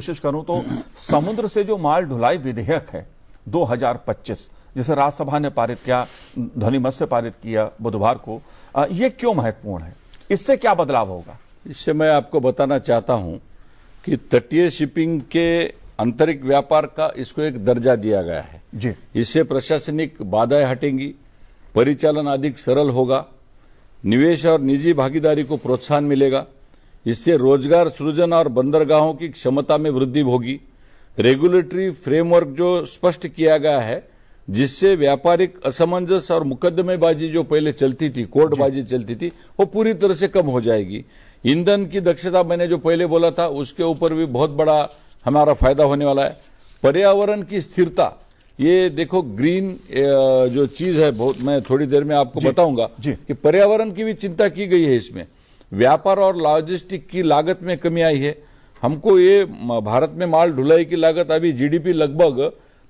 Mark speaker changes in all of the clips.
Speaker 1: कोशिश करूं तो समुद्र से जो माल ढुलाई विधेयक है 2025, जिसे राज्यसभा ने पारित किया, ध्वनिमत से पारित किया बुधवार को, ये क्यों महत्वपूर्ण है? इससे क्या बदलाव होगा?
Speaker 2: इससे मैं आपको बताना चाहता हूं कि तटीय शिपिंग के आंतरिक व्यापार का इसको एक दर्जा दिया गया है
Speaker 1: जी।
Speaker 2: इससे प्रशासनिक बाधाएं हटेंगी, परिचालन अधिक सरल होगा, निवेश और निजी भागीदारी को प्रोत्साहन मिलेगा। इससे रोजगार सृजन और बंदरगाहों की क्षमता में वृद्धि होगी। रेगुलेटरी फ्रेमवर्क जो स्पष्ट किया गया है, जिससे व्यापारिक असमंजस और मुकदमेबाजी जो पहले चलती थी, कोर्टबाजी चलती थी, वो पूरी तरह से कम हो जाएगी। ईंधन की दक्षता मैंने जो पहले बोला था, उसके ऊपर भी बहुत बड़ा हमारा फायदा होने वाला है। पर्यावरण की स्थिरता, ये देखो ग्रीन जो चीज है, बहुत मैं थोड़ी देर में आपको बताऊंगा कि पर्यावरण की भी चिंता की गई है। इसमें व्यापार और लॉजिस्टिक की लागत में कमी आई है। हमको ये भारत में माल ढुलाई की लागत अभी जीडीपी लगभग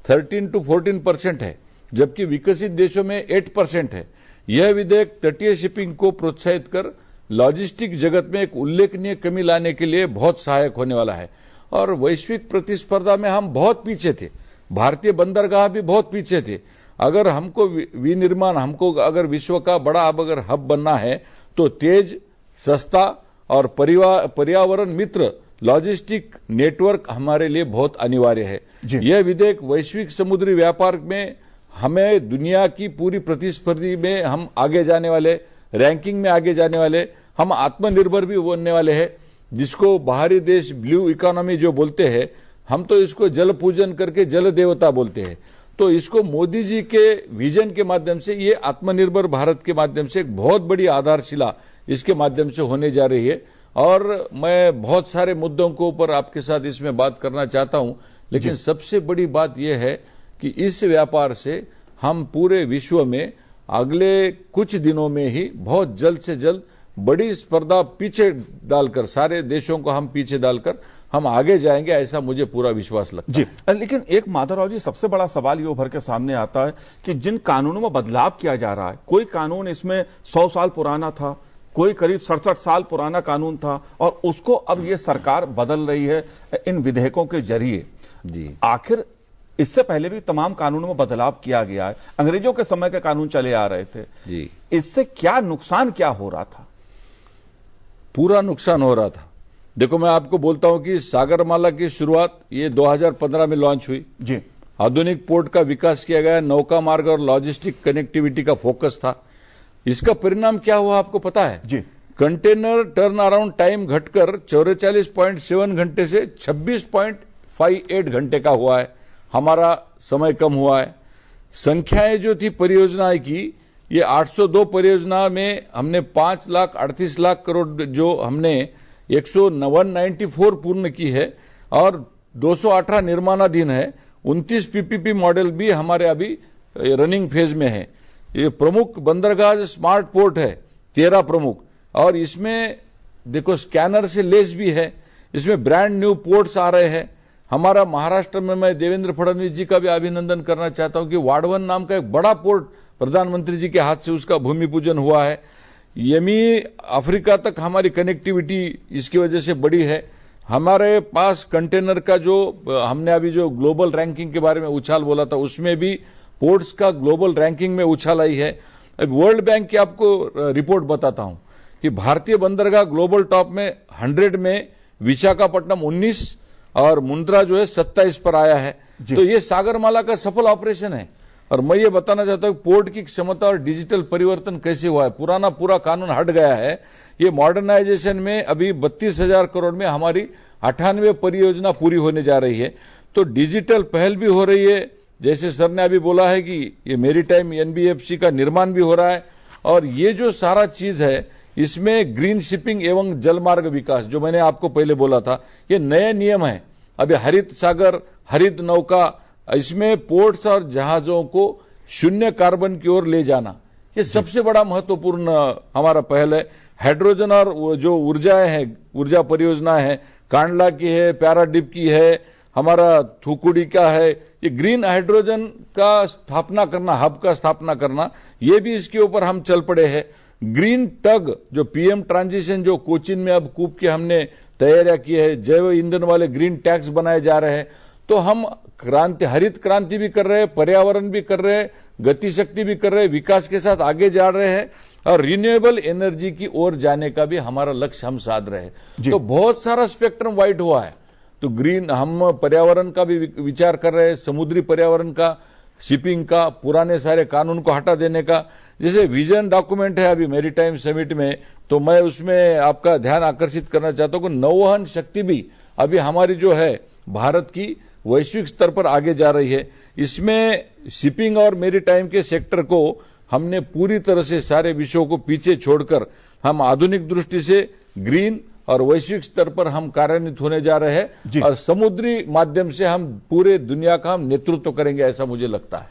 Speaker 2: 13 to 14% है, जबकि विकसित देशों में 8% है। यह विधेयक तटीय शिपिंग को प्रोत्साहित कर लॉजिस्टिक जगत में एक उल्लेखनीय कमी लाने के लिए बहुत सहायक होने वाला है। और वैश्विक प्रतिस्पर्धा में हम बहुत पीछे थे, भारतीय बंदरगाह भी बहुत पीछे थे। अगर हमको विनिर्माण, हमको अगर विश्व का बड़ा अगर हब बनना है, तो तेज, सस्ता और पर्यावरण मित्र लॉजिस्टिक नेटवर्क हमारे लिए बहुत अनिवार्य है। यह विधेयक वैश्विक समुद्री व्यापार में हमें दुनिया की पूरी प्रतिस्पर्धी में हम आगे जाने वाले, रैंकिंग में आगे जाने वाले, हम आत्मनिर्भर भी बनने वाले हैं। जिसको बाहरी देश ब्लू इकोनॉमी जो बोलते हैं, हम तो इसको जल पूजन करके जल देवता बोलते हैं। तो इसको मोदी जी के विजन के माध्यम से, ये आत्मनिर्भर भारत के माध्यम से एक बहुत बड़ी आधारशिला इसके माध्यम से होने जा रही है। और मैं बहुत सारे मुद्दों के ऊपर आपके साथ इसमें बात करना चाहता हूं, लेकिन सबसे बड़ी बात यह है कि इस व्यापार से हम पूरे विश्व में अगले कुछ दिनों में ही बहुत जल्द से जल्द बड़ी स्पर्धा पीछे डालकर, सारे देशों को हम पीछे डालकर हम आगे जाएंगे, ऐसा मुझे पूरा विश्वास लगता है।
Speaker 1: लेकिन एक माधवराव जी, सबसे बड़ा सवाल ये उभर के सामने आता है कि जिन कानूनों में बदलाव किया जा रहा है, कोई कानून इसमें 100 साल पुराना था, कोई करीब 67 साल पुराना कानून था, और उसको अब ये सरकार बदल रही है इन विधेयकों के जरिए।
Speaker 2: जी,
Speaker 1: आखिर इससे पहले भी तमाम कानूनों में बदलाव किया गया है, अंग्रेजों के समय के कानून चले आ रहे थे
Speaker 2: जी।
Speaker 1: इससे क्या नुकसान क्या हो रहा था?
Speaker 2: पूरा नुकसान हो रहा था। देखो, मैं आपको बोलता हूं कि सागरमाला की शुरुआत ये 2015 में लॉन्च हुई
Speaker 1: जी।
Speaker 2: आधुनिक पोर्ट का विकास किया गया, नौका मार्ग और लॉजिस्टिक कनेक्टिविटी का फोकस था। इसका परिणाम क्या हुआ आपको पता है
Speaker 1: जी?
Speaker 2: कंटेनर टर्न अराउंड टाइम घटकर 44.7 घंटे से 26.58 घंटे का हुआ है। हमारा समय कम हुआ है। संख्याएं जो थी परियोजनाएं की, ये 802 परियोजना में हमने 5,38 लाख करोड़ जो हमने 194 पूर्ण की है, और 218 निर्माणाधीन है। 29 पीपीपी मॉडल भी हमारे अभी रनिंग फेज में है। ये प्रमुख बंदरगाह स्मार्ट पोर्ट है, 13 प्रमुख, और इसमें देखो स्कैनर से लेस भी है। इसमें ब्रांड न्यू पोर्ट्स आ रहे हैं। हमारा महाराष्ट्र में मैं देवेंद्र फडणवीस जी का भी अभिनंदन करना चाहता हूं कि वाडवन नाम का एक बड़ा पोर्ट प्रधानमंत्री जी के हाथ से उसका भूमि पूजन हुआ है। यमी अफ्रीका तक हमारी कनेक्टिविटी इसकी वजह से बड़ी है। हमारे पास कंटेनर का जो हमने अभी जो ग्लोबल रैंकिंग के बारे में उछाल बोला था, उसमें भी पोर्ट्स का ग्लोबल रैंकिंग में उछाल आई है। वर्ल्ड बैंक की आपको रिपोर्ट बताता हूं कि भारतीय बंदरगाह ग्लोबल टॉप में 100 में विशाखापट्टनम 19 और मुंद्रा जो है 27 पर आया है। तो ये सागरमाला का सफल ऑपरेशन है। और मैं ये बताना चाहता हूं पोर्ट की क्षमता और डिजिटल परिवर्तन कैसे हुआ है। पुराना पूरा कानून हट गया है। ये मॉडर्नाइजेशन में अभी 32,000 करोड़ में हमारी 98 परियोजना पूरी होने जा रही है। तो डिजिटल पहल भी हो रही है। जैसे सर ने अभी बोला है कि ये मेरीटाइम एनबीएफसी का निर्माण भी हो रहा है। और ये जो सारा चीज है, इसमें ग्रीन शिपिंग एवं जलमार्ग विकास, जो मैंने आपको पहले बोला था, ये नए नियम है। अभी हरित सागर, हरित नौका, इसमें पोर्ट्स और जहाजों को शून्य कार्बन की ओर ले जाना, ये सबसे बड़ा महत्वपूर्ण हमारा पहल है। हाइड्रोजन और जो ऊर्जाएं हैं, ऊर्जा परियोजनाएं हैं, कांडला की है, पैराडिप की है, हमारा थुकुडी का है। ये ग्रीन हाइड्रोजन का स्थापना करना, हब का स्थापना करना, ये भी इसके ऊपर हम चल पड़े हैं। ग्रीन टग जो पीएम ट्रांजिशन जो कोचिन में अब कूप के हमने तैयारियां की है, जैव ईंधन वाले ग्रीन टैक्स बनाए जा रहे हैं। तो हम हरित क्रांति भी कर रहे हैं, पर्यावरण भी कर रहे हैं, गति शक्ति भी कर रहे हैं, विकास के साथ आगे जा रहे हैं और रिन्यूएबल एनर्जी की ओर जाने का भी हमारा लक्ष्य हम साध रहे हैं। तो बहुत सारा स्पेक्ट्रम वाइड हुआ है। तो ग्रीन, हम पर्यावरण का भी विचार कर रहे हैं, समुद्री पर्यावरण का, शिपिंग का, पुराने सारे कानून को हटा देने का। जैसे विजन डॉक्यूमेंट है अभी मैरीटाइम समिट में, तो मैं उसमें आपका ध्यान आकर्षित करना चाहता हूं कि नौवहन शक्ति भी अभी हमारी जो है भारत की वैश्विक स्तर पर आगे जा रही है। इसमें शिपिंग और मैरीटाइम के सेक्टर को हमने पूरी तरह से सारे विषयों को पीछे छोड़कर हम आधुनिक दृष्टि से ग्रीन और वैश्विक स्तर पर हम कार्यान्वित होने जा रहे हैं और समुद्री माध्यम से हम पूरे दुनिया का हम नेतृत्व करेंगे, ऐसा मुझे लगता है।